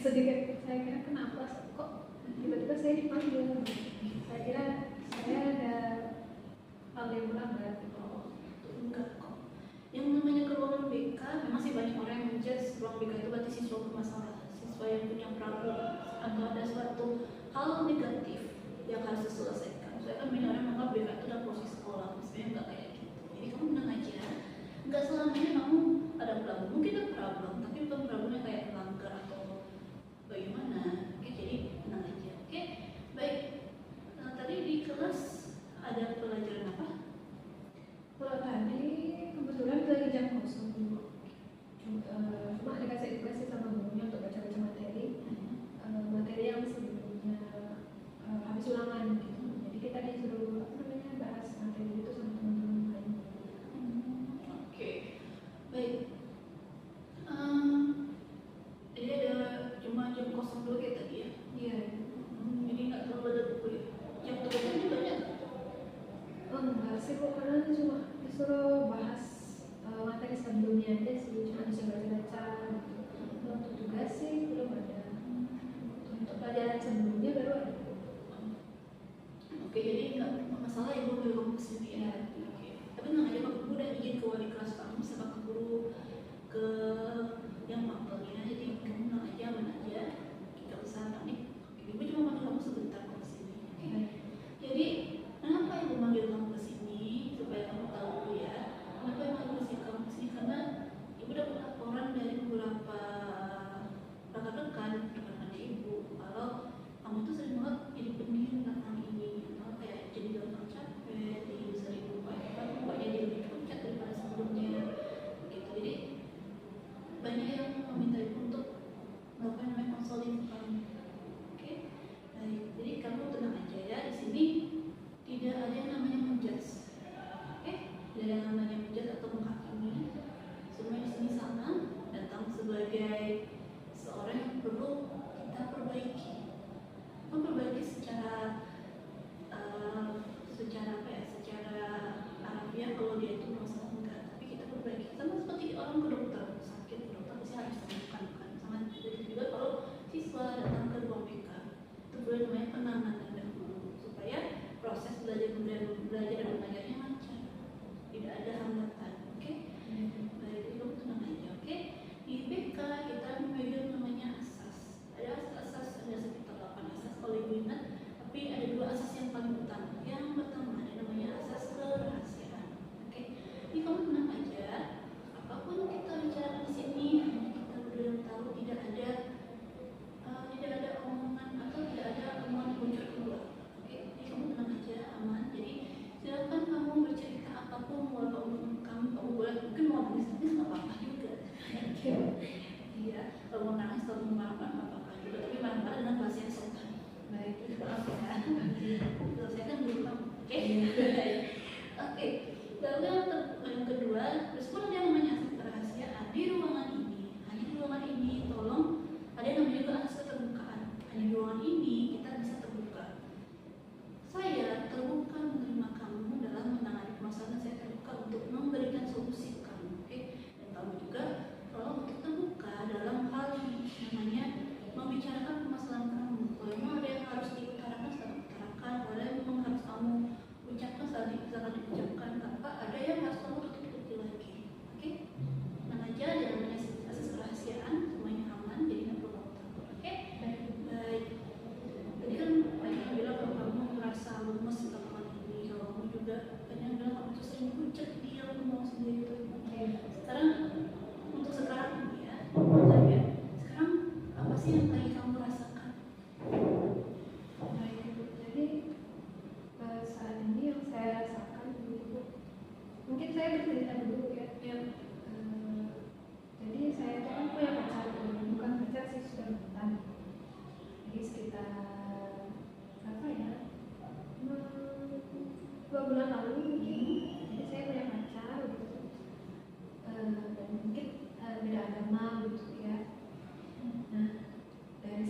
sedikit saya kira kenapa kok tiba-tiba saya dipanggil. Saya kira saya ada hal yang melanggar. Enggak kok. Yang namanya ke ruangan BK memang sih banyak orang yang menjudge ruang BK itu berarti siswa bermasalah, siswa yang punya problem atau ada suatu hal negatif yang harus diselesaikan. Soalnya kan banyak orang menganggap BK itu udah proses sekolah, sebenarnya enggak kayak gitu. Jadi kamu tenang aja, enggak selamanya kamu ada problem, mungkin ada problem, tapi bukan problemnya kayak melanggar atau bagaimana. Oke, jadi tenang aja. Oke, baik. Nah, tadi di kelas ada pelajaran apa? Kalau tadi kebetulan lagi jam kosong dulu. Cuma dikasih edukasi sama gurunya untuk baca-baca materi, materi yang sebelumnya habis ulangan gitu. Jadi kita disuruh bahas materi itu sama teman-teman lain. Oke, baik. Jadi ada cuma jam kosong dulu kayak tadi ya? Iya. Jadi nggak terlalu ada buku ya? Yang tugasnya banyak? Enggak sih, kok karena cuma disuruh bahas materi sebelumnya aja sih, cuma disuruh baca-baca gitu. Untuk tugas sih belum ada. Untuk pelajaran sebelumnya baru ada. Oke, jadi nggak masalah ibu ambil kamu kesini ya? Oke. Tapi tenang aja, Pak Guru udah izin ke wali kelas kamu sama Pak Guru ke yang mapelnya, jadi kamu tenang aja, aman aja. Kita usah panik. Ibu cuma manggil kamu sebentar ke sini. Oke. Jadi kenapa ibu manggil kamu ke sini? Supaya kamu tahu dulu ya. Kenapa ibu manggil kamu ke sini? Karena ibu dapat laporan dari beberapa rekan-rekan ibu kalau kamu tuh sering banget jadi pendiam belakang ini, atau kayak jadi gampang capek, jadi sering lupa lupa-lupanya jadi lebih pucat daripada sebelumnya gitu. Jadi banyak yang meminta ibu untuk melakukan namanya konseling ke kamu. Oke, baik. Jadi kamu tenang aja ya, di sini tidak ada yang namanya menjudge. Oke, tidak ada yang namanya menjudge atau menghakimi. Semua di sini sama, datang sebagai seorang yang perlu kita perbaiki. Memperbaiki secara apa ya, secara alamiah kalau dia itu masalah enggak, tapi kita perbaiki sama seperti orang ke dokter sakit, ke dokter pasti harus temukan kan. Sama juga kalau siswa datang ke ruang BK itu boleh namanya penanganan dahulu supaya proses belajar dan mengajarnya lancar, tidak ada hambatan. Oke? Baik, jadi kamu tenang aja. Oke, di BK kita memegang namanya asas. Ada asas, ada sekitar 8 asas kalau ibu ingat, tapi ada 2 asas yang paling utama. Yang pertama ada namanya asas kerahasiaan. Oke, jadi kamu tenang aja. Apapun kita bicara di sini hanya kita berdua yang tahu, tidak ada omongan atau tidak ada omongan yang muncul keluar. Oke, jadi kamu tenang aja, aman. Jadi silakan kamu bercerita apapun, walaupun kamu boleh mungkin mau nangis nggak apa-apa juga. Iya, kalau mau nangis atau mau marah nggak apa-apa juga, tapi marah dengan bahasa yang sopan. Baik, itu maaf ya. Saya kan dulu kamu. Oke. Oke. Lalu yang kedua, terus pun ada yang namanya asas kerahasiaan di ruangan ini. Hanya di ruangan ini, tolong ada yang namanya juga asas keterbukaan. Hanya di ruangan ini kita bisa terbuka. Saya terbuka menerima kamu dalam menangani permasalahan, saya terbuka untuk memberikan solusi ke kamu. Oke? Dan kamu juga tolong untuk terbuka dalam hal namanya membicarakan permasalahan kamu. Kalau memang ada yang harus diutarakan, silahkan utarakan. Kalau memang harus kamu ucapkan, silahkan diucapkan. Tanpa ada yang harus kamu tutup-tutupi lagi. Oke? Tenang aja, jangan namanya asas kerahasiaan, semuanya aman, jadi nggak perlu kamu takut. Oke? Baik. Tadi kan banyak yang bilang kalau kamu merasa lemes belakangan ini, kalau kamu juga banyak yang bilang kamu tuh sering pucat, diam, ngomong sendiri. Oke. Untuk sekarang ini ya, tanya, sekarang apa sih yang lagi kamu rasakan? Baik, Ibu. Jadi saat ini yang saya rasakan dulu, mungkin saya bercerita dulu ya. Jadi saya itu kan punya pacar, bukan pacar sih, sudah mantan. Jadi sekitar apa ya, 2 bulan lalu begini. Jadi saya punya pacar gitu, dan mungkin beda agama gitu ya. Nah, dari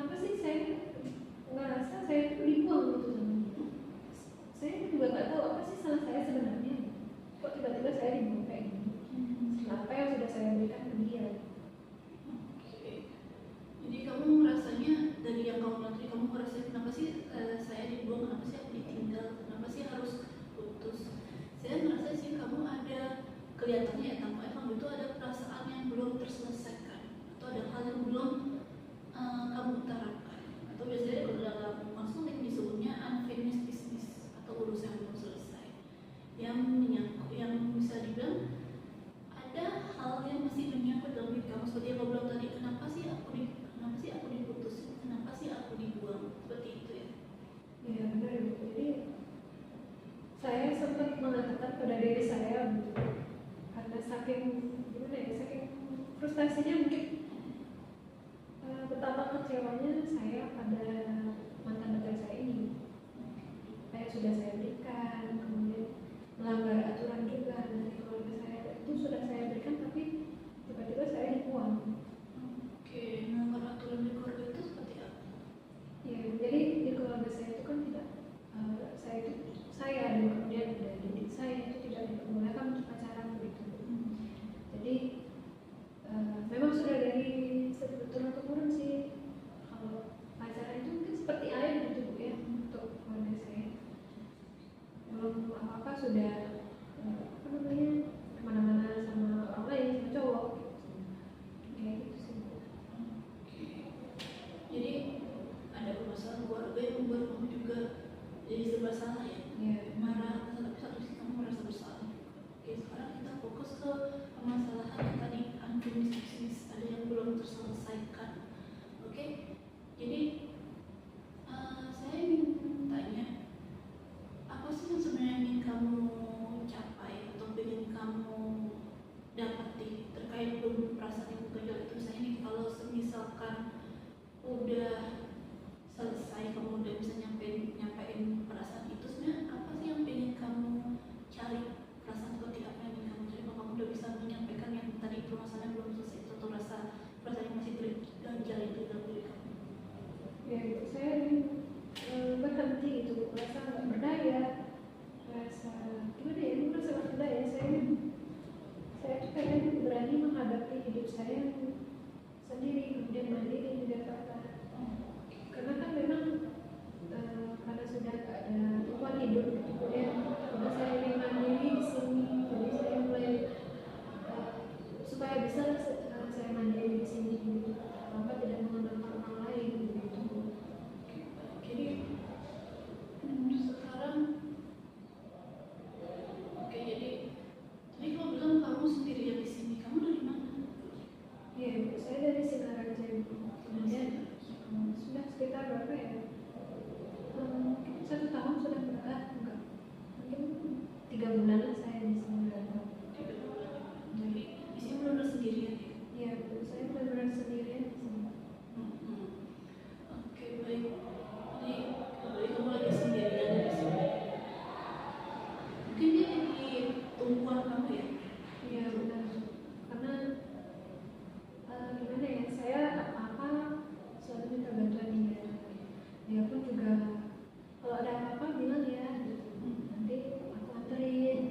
kenapa sih saya ngerasa saya itu dibuang gitu sama dia. Saya juga nggak tahu apa sih salah saya sebenarnya, kok tiba-tiba saya dibuang kayak gini. Apa yang sudah saya berikan ke dia. Oke. Jadi kamu ngerasanya dari yang kamu bilang tadi, kamu ngerasa kenapa sih saya dibuang, kenapa sih aku ditinggal, kenapa sih harus putus. Saya ngerasa sih kamu ada, kelihatannya ya tampaknya kamu itu ada perasaan yang belum terselesaikan, atau ada hal yang belum kamu utarakan, atau biasanya kalau dalam konseling disebutnya unfinished business, atau urusan yang belum selesai, yang menyangkut, yang bisa dibilang ada hal yang masih menyangkut dalam diri kamu, seperti yang kamu bilang tadi, kenapa sih aku diputusin, kenapa sih aku dibuang, seperti itu ya. Ya benar gitu. Jadi saya sempat mengatakan pada diri saya gitu, karena saking gimana ya, saking frustasinya mungkin, betapa kecewanya saya pada mantan pacar saya ini. Saya sudah saya berikan, kemudian melanggar aturan juga dari keluarga saya, itu sudah saya berikan, tapi tiba-tiba saya dibuang. Oke, melanggar aturan di keluarga itu seperti apa? Ya, jadi di keluarga saya itu kan tidak, saya dan kemudian ada didik saya itu tidak diperbolehkan untuk pacaran begitu. Jadi memang sudah dari turun temurun sih, kalau pacaran itu mungkin seperti air gitu Bu ya, untuk keluarga saya. Belum apa-apa sudah apa namanya, kemana-mana sama orang lain, sama cowok kayak gitu sih Bu. Jadi ada permasalahan keluarga yang membuat kamu juga jadi serba salah ya. Marah, tapi satu sisi kamu merasa bersalah. Oke, sekarang kita fokus ke permasalahan yang tadi, unfinished business, ada yang belum terselesaikan. Oke, jadi saya ingin tanya, apa sih yang sebenarnya ingin kamu capai atau ingin kamu dapati terkait perasaan yang gejolak itu? Misalnya nih, kalau misalkan udah selesai, kamu udah bisa nyampein perasaan itu, sebenarnya apa sih yang pengen kamu cari, perasaan seperti apa yang ingin kamu cari kalau kamu udah bisa menyampaikan yang tadi permasalahan belum selesai itu, atau perasaan yang masih terganjal itu dalam diri kamu? Ya gitu, saya ingin berhenti gitu, merasa nggak berdaya, merasa gimana ya, merasa nggak berdaya. Saya tuh pengen berani menghadapi hidup saya sendiri, kemudian mandiri di Jakarta. Karena kan memang karena sudah nggak ada tumpuan hidup, kemudian karena saya ingin mandiri di sini, jadi saya mulai supaya bisa saya mandiri di sini gitu, tanpa tidak mengandalkan orang lain gitu. Jadi sekarang, oke, jadi kamu bilang kamu sendirian di sini, kamu dari mana? Iya, saya dari Singaraja itu. Kemudian sudah sekitar berapa ya? 1 tahun sudah enggak, mungkin 3 bulan lah saya di Singaraja. Jadi di sini benar-benar sendirian ya? Iya, saya benar-benar sendirian di sini. Oke, baik. Jadi kamu lagi sendirian di sini. Mungkin dia jadi tumpuan kamu ya? Iya benar, karena gimana ya, saya apa-apa selalu minta bantuan dia. Dia pun juga kalau ada apa-apa bilang ya gitu. Nanti aku anterin,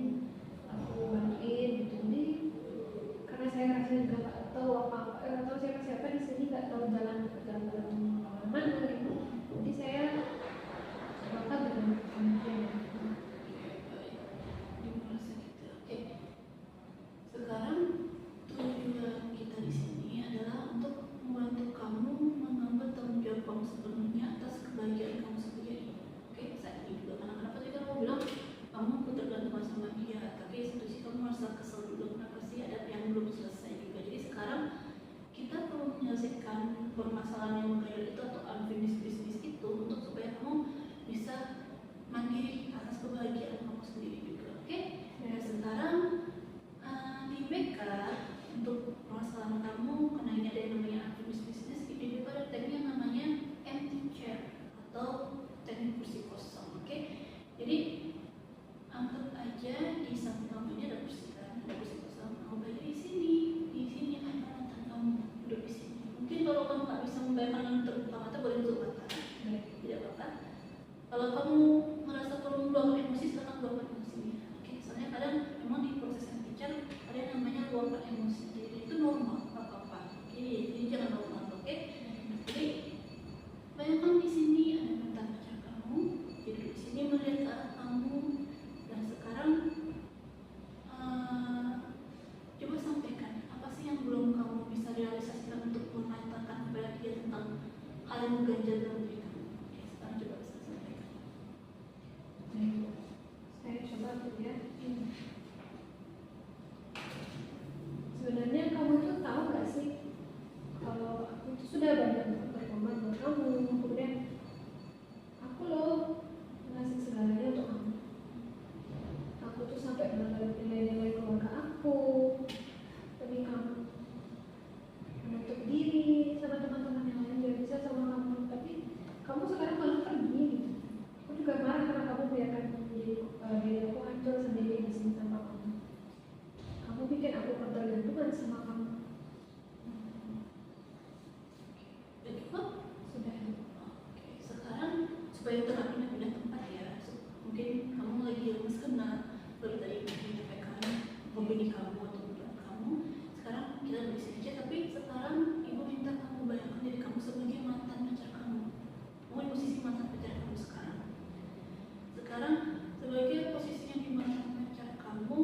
kamu ganjal dalam diri kamu. Oke, sekarang coba saya sampaikan. Saya coba tuh ya. Sebenarnya kamu tuh tahu nggak sih kalau aku tuh sudah banyak berkorban buat kamu, kemudian aku loh ngasih segalanya untuk kamu. Aku tuh sampai mengenal nilai-nilai keluarga aku demi kamu, menutup diri sama teman-teman yang lain biar bisa sama kamu, tapi kamu sekarang malah pergi gitu. Aku juga marah karena kamu biarkan diri aku hancur sendiri di sini tanpa kamu. Kamu bikin aku ketergantungan sama kamu. Begitu? Sudah. Oke, sekarang supaya terang pindah-pindah tempat ya. Mungkin kamu lagi lemes karena baru tadi menyampaikan opini kamu atau pendapat kamu. Sekarang kita di sini aja, tapi sekarang ibu minta kamu bayangkan diri kamu sebagai mantan pacar kamu. Kamu di posisi mantan pacar kamu sekarang. Sekarang sebagai posisinya di mantan pacar kamu,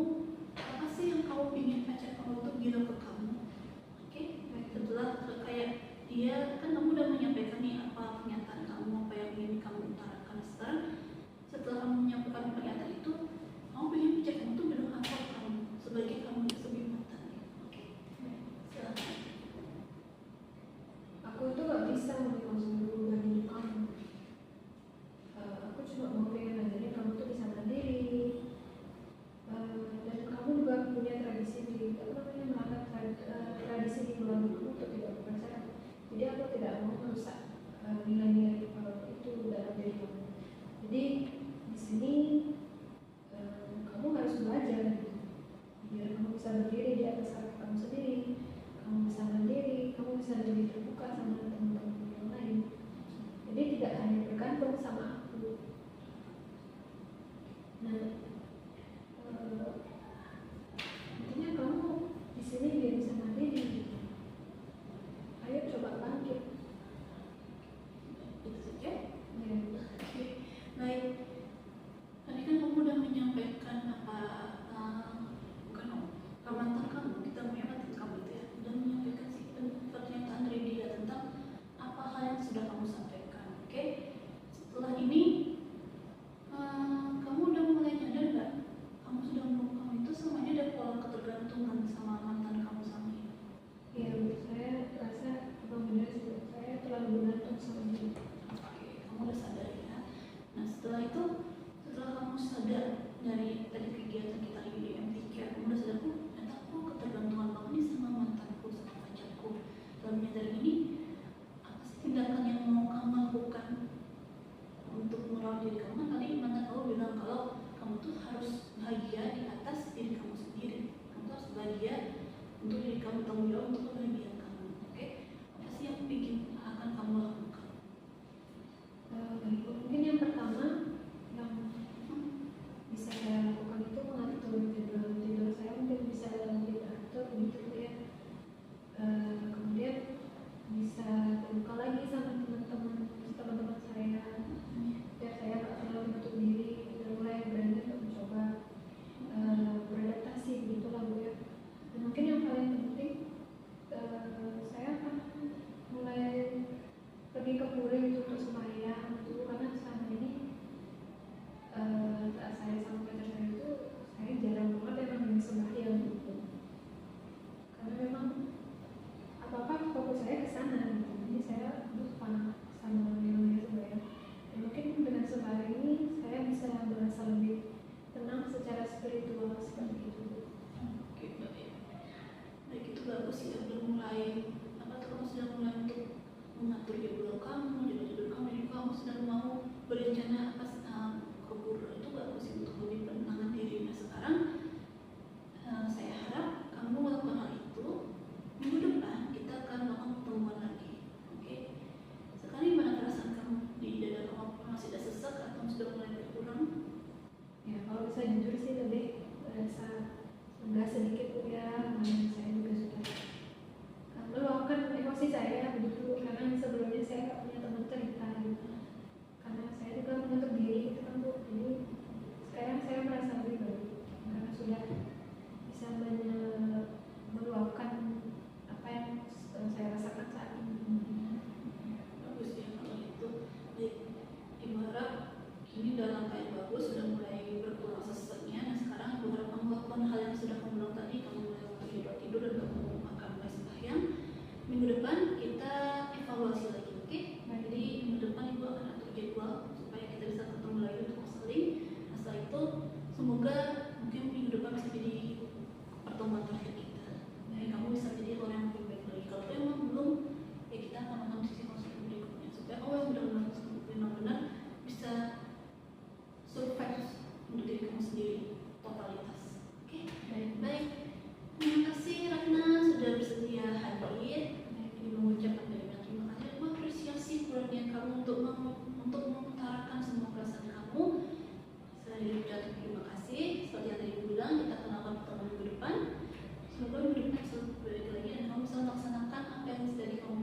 apa sih yang kamu ingin pacar kamu itu bilang ke kamu? Oke, setelah kayak dia kan kamu udah menyampaikan nih apa pernyataan kamu, apa yang ingin kamu utarakan.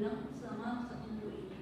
bilang selama satu minggu ini.